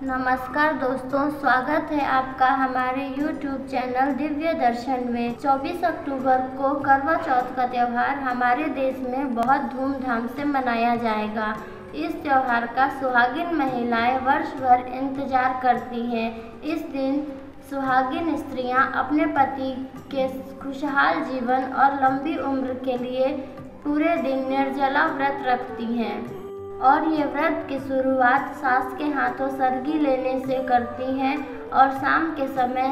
नमस्कार दोस्तों, स्वागत है आपका हमारे YouTube चैनल दिव्य दर्शन में। 24 अक्टूबर को करवा चौथ का त्यौहार हमारे देश में बहुत धूमधाम से मनाया जाएगा। इस त्यौहार का सुहागिन महिलाएं वर्ष भर इंतजार करती हैं। इस दिन सुहागिन स्त्रियां अपने पति के खुशहाल जीवन और लंबी उम्र के लिए पूरे दिन निर्जला व्रत रखती हैं और ये व्रत की शुरुआत सास के हाथों सरगी लेने से करती हैं और शाम के समय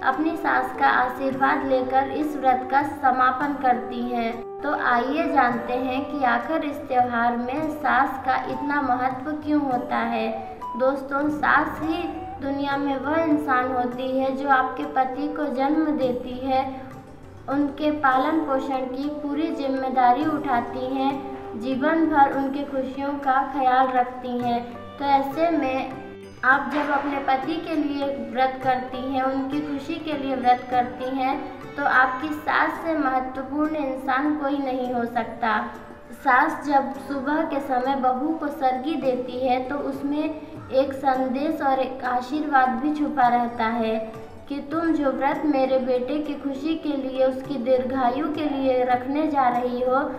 अपनी सास का आशीर्वाद लेकर इस व्रत का समापन करती हैं। तो आइए जानते हैं कि आखिर इस त्योहार में सास का इतना महत्व क्यों होता है। दोस्तों, सास ही दुनिया में वह इंसान होती है जो आपके पति को जन्म देती है, उनके पालन पोषण की पूरी जिम्मेदारी उठाती हैं, जीवन भर उनकी खुशियों का ख्याल रखती हैं। तो ऐसे में आप जब अपने पति के लिए व्रत करती हैं, उनकी खुशी के लिए व्रत करती हैं, तो आपकी सास से महत्वपूर्ण इंसान कोई नहीं हो सकता। सास जब सुबह के समय बहू को सरगी देती है तो उसमें एक संदेश और एक आशीर्वाद भी छुपा रहता है कि तुम जो व्रत मेरे बेटे की खुशी के लिए, उसकी दीर्घायु के लिए रखने जा रही हो,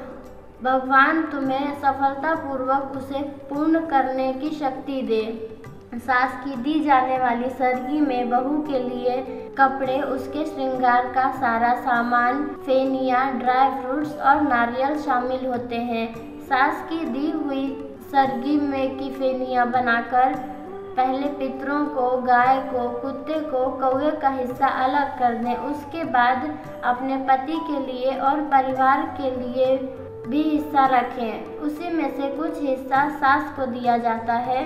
भगवान तुम्हें सफलतापूर्वक उसे पूर्ण करने की शक्ति दे। सास की दी जाने वाली सरगी में बहू के लिए कपड़े, उसके श्रृंगार का सारा सामान, फेनिया, ड्राई फ्रूट्स और नारियल शामिल होते हैं। सास की दी हुई सरगी में की फेनिया बनाकर पहले पितरों को, गाय को, कुत्ते को, कौवे का हिस्सा अलग कर दें। उसके बाद अपने पति के लिए और परिवार के लिए भी हिस्सा रखें। उसी में से कुछ हिस्सा सास को दिया जाता है।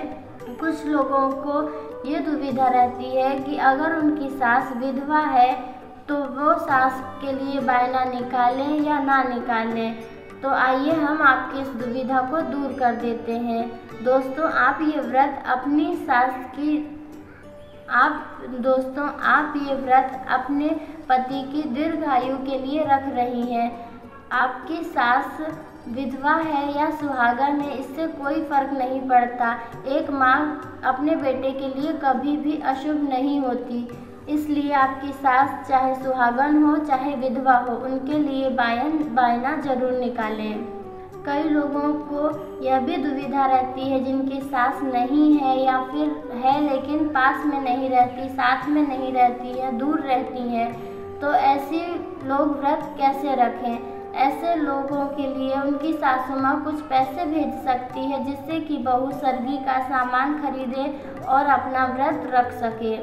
कुछ लोगों को ये दुविधा रहती है कि अगर उनकी सास विधवा है तो वो सास के लिए बायना निकालें या ना निकालें। तो आइए हम आपकी इस दुविधा को दूर कर देते हैं। दोस्तों, आप ये व्रत अपनी सास की आप ये व्रत अपने पति की दीर्घायु के लिए रख रही हैं। आपकी सास विधवा है या सुहागन है, इससे कोई फर्क नहीं पड़ता। एक माँ अपने बेटे के लिए कभी भी अशुभ नहीं होती। इसलिए आपकी सास चाहे सुहागन हो चाहे विधवा हो, उनके लिए बायना जरूर निकालें। कई लोगों को यह भी दुविधा रहती है जिनकी सास नहीं है या फिर है लेकिन पास में नहीं रहती, साथ में नहीं रहती है, दूर रहती हैं। तो ऐसे लोग व्रत कैसे रखें? ऐसे लोगों के लिए उनकी सासू माँ कुछ पैसे भेज सकती है जिससे कि बहू सरगी का सामान खरीदे और अपना व्रत रख सके।